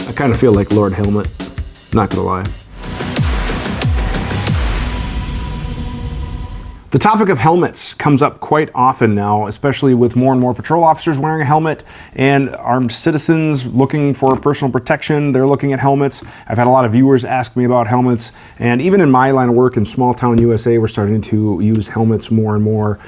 I kind of feel like Lord Helmet, not gonna lie. The topic of helmets comes up quite often now, especially with more and more patrol officers wearing a helmet and armed citizens looking for personal protection. They're looking at helmets. I've had a lot of viewers ask me about helmets, and even in my line of work in small town USA, we're starting to use helmets more and more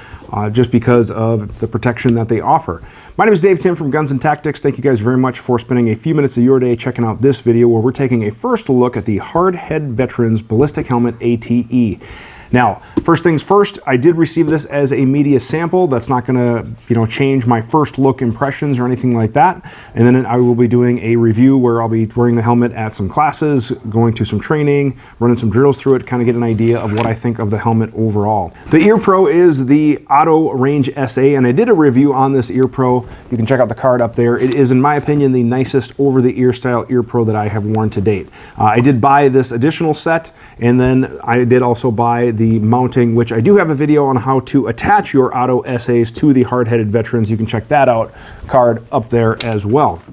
just because of the protection that they offer. My name is Dave Tim from Guns and Tactics. Thank you guys very much for spending a few minutes of your day checking out this video where we're taking a first look at the Hardhead Veterans Ballistic Helmet ATE. Now, first things first, I did receive this as a media sample. That's not gonna, change my first look impressions or anything like that. And then I will be doing a review where I'll be wearing the helmet at some classes, going to some training, running some drills through it, kind of get an idea of what I think of the helmet overall. The Ear Pro is the Auto Range SA, and I did a review on this Ear Pro. You can check out the card up there. It is, in my opinion, the nicest over-the-ear style Ear Pro that I have worn to date. I did buy this additional set, and then I did also buy the mounting, which I do have a video on how to attach your Auto SAs to the hard-headed veterans. You can check that out, card up there as well,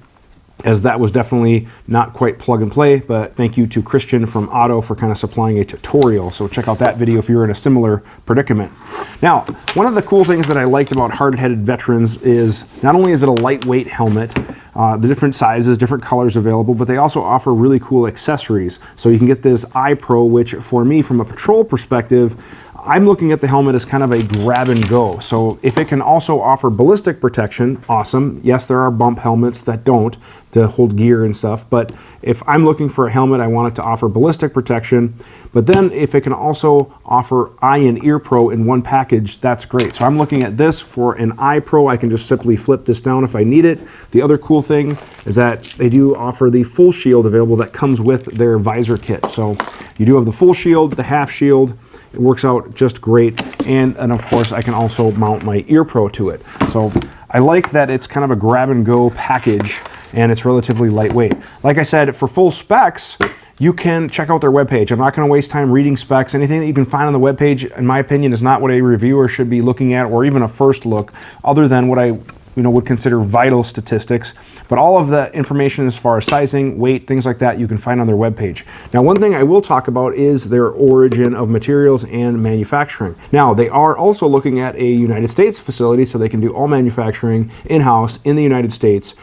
as that was definitely not quite plug and play, but thank you to Christian from Auto for kind of supplying a tutorial. So check out that video if you're in a similar predicament. Now, one of the cool things that I liked about hard-headed veterans is not only is it a lightweight helmet, the different sizes, different colors available, but they also offer really cool accessories. So you can get this Eye Pro, which for me, from a patrol perspective, I'm looking at the helmet as kind of a grab and go. So if it can also offer ballistic protection, awesome. Yes, there are bump helmets that don't, to hold gear and stuff, but if I'm looking for a helmet, I want it to offer ballistic protection, but then if it can also offer Eye and Ear Pro in one package, that's great. So I'm looking at this for an Eye Pro. I can just simply flip this down if I need it. The other cool thing is that they do offer the full shield available that comes with their visor kit. So you do have the full shield, the half shield. It works out just great, and of course I can also mount my Ear Pro to it. So I like that it's kind of a grab and go package, and it's relatively lightweight. Like I said, for full specs, you can check out their webpage. I'm not going to waste time reading specs. Anything that you can find on the webpage, in my opinion, is not what a reviewer should be looking at, or even a first look, other than what I would consider vital statistics. But all of the information as far as sizing, weight, things like that, you can find on their webpage. Now, one thing I will talk about is their origin of materials and manufacturing. Now, they are also looking at a United States facility, so they can do all manufacturing in-house in the United States.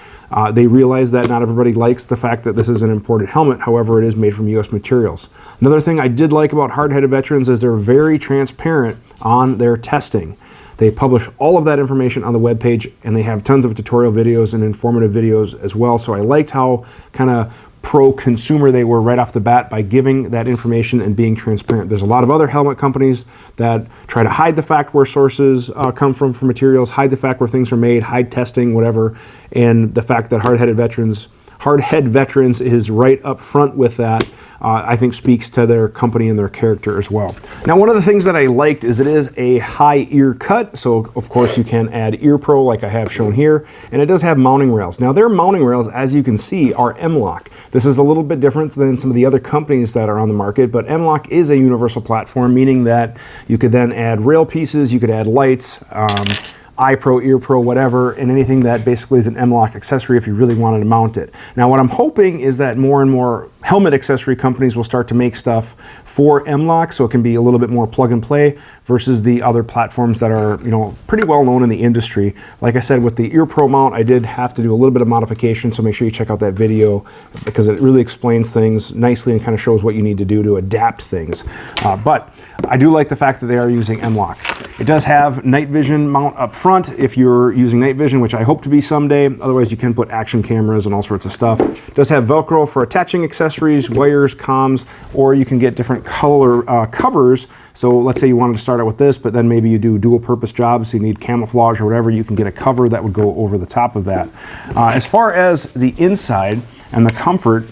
They realize that not everybody likes the fact that this is an imported helmet. However, it is made from U.S. materials. Another thing I did like about hard-headed veterans is they're very transparent on their testing. They publish all of that information on the webpage, and they have tons of tutorial videos and informative videos as well. So I liked how kind of pro-consumer they were right off the bat by giving that information and being transparent. There's a lot of other helmet companies that try to hide the fact where sources come from for materials, hide the fact where things are made, hide testing, whatever. And the fact that Hardhead Veterans is right up front with that, I think speaks to their company and their character as well. Now, one of the things that I liked is it is a high ear cut, so of course you can add Ear Pro like I have shown here, and it does have mounting rails. Now, their mounting rails, as you can see, are M-LOK. This is a little bit different than some of the other companies that are on the market, but M-LOK is a universal platform, meaning that you could then add rail pieces, you could add lights, Eye Pro, Ear Pro, whatever, and anything that basically is an M-LOK accessory if you really wanted to mount it. Now, what I'm hoping is that more and more helmet accessory companies will start to make stuff for M-LOK, so it can be a little bit more plug and play versus the other platforms that are, pretty well known in the industry. Like I said, with the Ear Pro mount, I did have to do a little bit of modification, so make sure you check out that video because it really explains things nicely and kind of shows what you need to do to adapt things. But I do like the fact that they are using M-LOK. It does have night vision mount up front if you're using night vision, which I hope to be someday. Otherwise, you can put action cameras and all sorts of stuff. It does have Velcro for attaching accessories, wires, comms, or you can get different color covers. So let's say you wanted to start out with this, but then maybe you do dual purpose jobs, so you need camouflage or whatever, you can get a cover that would go over the top of that. As far as the inside and the comfort,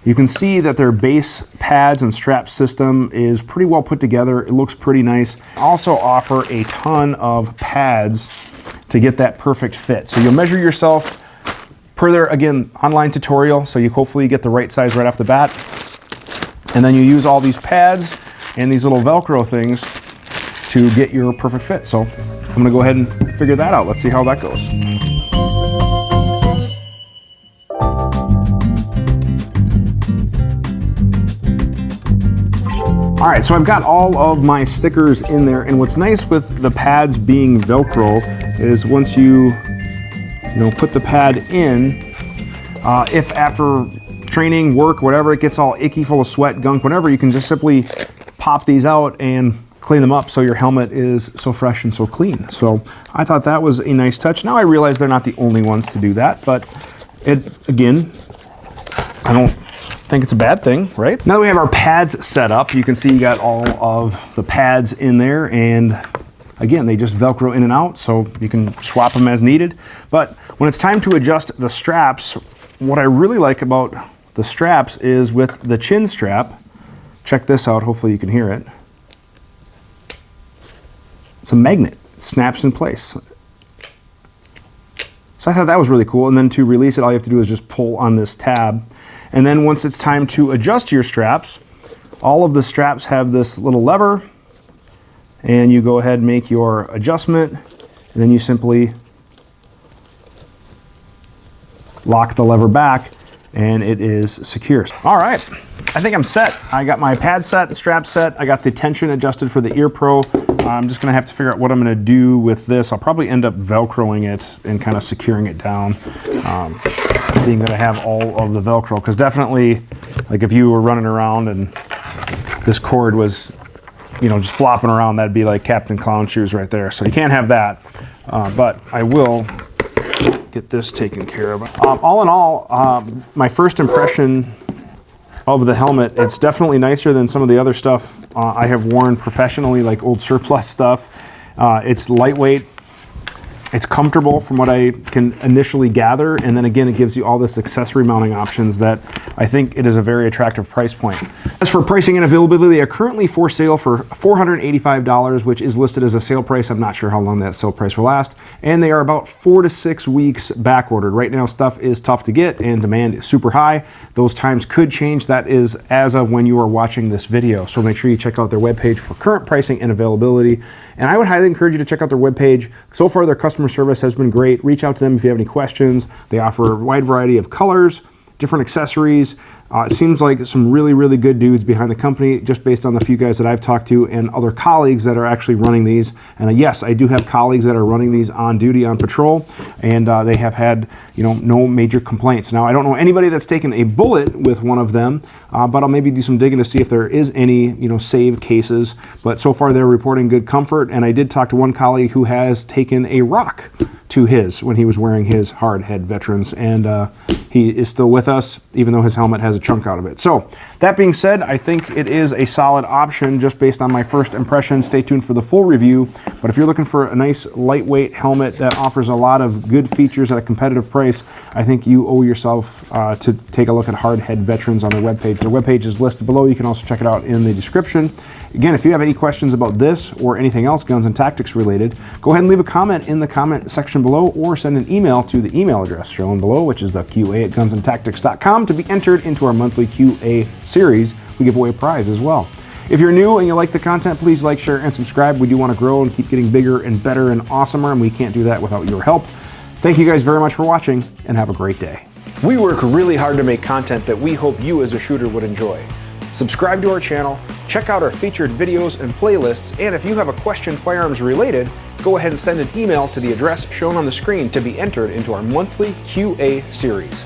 you can see that their base pads and strap system is pretty well put together. It looks pretty nice. Also offer a ton of pads to get that perfect fit. So you'll measure yourself per their, again, online tutorial, so you hopefully get the right size right off the bat. And then you use all these pads and these little Velcro things to get your perfect fit. So I'm gonna go ahead and figure that out. Let's see how that goes. All right, so I've got all of my stickers in there, and what's nice with the pads being Velcro is once you put the pad in, if after training, work, whatever, it gets all icky, full of sweat, gunk, whatever, you can just simply pop these out and clean them up so your helmet is so fresh and so clean. So I thought that was a nice touch. Now I realize they're not the only ones to do that, but again, I don't think it's a bad thing, right? Now that we have our pads set up, you can see you got all of the pads in there, and again, they just Velcro in and out, so you can swap them as needed. But when it's time to adjust the straps, what I really like about the straps is with the chin strap, check this out, hopefully you can hear it. It's a magnet, it snaps in place. So I thought that was really cool, and then to release it, all you have to do is just pull on this tab. And then once it's time to adjust your straps, all of the straps have this little lever, and you go ahead and make your adjustment, and then you simply lock the lever back, and it is secure. All right, I think I'm set. I got my pad set, strap set. I got the tension adjusted for the Ear Pro. I'm just gonna have to figure out what I'm gonna do with this. I'll probably end up Velcroing it and kind of securing it down, being that I have all of the Velcro. Because definitely, like if you were running around and this cord was, just flopping around, that'd be like Captain Clown shoes right there. So you can't have that, but I will get this taken care of. All in all, my first impression of the helmet, it's definitely nicer than some of the other stuff I have worn professionally, like old surplus stuff. It's lightweight, it's comfortable from what I can initially gather, and then again, it gives you all this accessory mounting options that I think it is a very attractive price point. As for pricing and availability, they are currently for sale for $485, which is listed as a sale price. I'm not sure how long that sale price will last, and they are about 4 to 6 weeks back ordered. Right now, stuff is tough to get and demand is super high. Those times could change. That is as of when you are watching this video. So make sure you check out their webpage for current pricing and availability. And I would highly encourage you to check out their webpage. So far, their customer service has been great. Reach out to them if you have any questions. They offer a wide variety of colors, different accessories. It seems like some really, really good dudes behind the company, just based on the few guys that I've talked to and other colleagues that are actually running these. And yes, I do have colleagues that are running these on duty, on patrol, and they have had no major complaints. Now, I don't know anybody that's taken a bullet with one of them, but I'll maybe do some digging to see if there is any saved cases. But so far, they're reporting good comfort. And I did talk to one colleague who has taken a rock to his when he was wearing his hard head veterans, and he is still with us, even though his helmet has a chunk out of it. So that being said, I think it is a solid option just based on my first impression. Stay tuned for the full review. But if you're looking for a nice lightweight helmet that offers a lot of good features at a competitive price, I think you owe yourself to take a look at Hard Head Veterans on their webpage. Their webpage is listed below. You can also check it out in the description. Again, if you have any questions about this or anything else Guns and Tactics related, go ahead and leave a comment in the comment section below, or send an email to the email address shown below, which is the QA@gunsandtactics.com, to be entered into our monthly QA series. We give away a prize as well. If you're new and you like the content, please like, share, and subscribe. We do want to grow and keep getting bigger and better and awesomer, and we can't do that without your help. Thank you guys very much for watching, and have a great day. We work really hard to make content that we hope you as a shooter would enjoy. Subscribe to our channel, check out our featured videos and playlists, and if you have a question firearms related, go ahead and send an email to the address shown on the screen to be entered into our monthly QA series.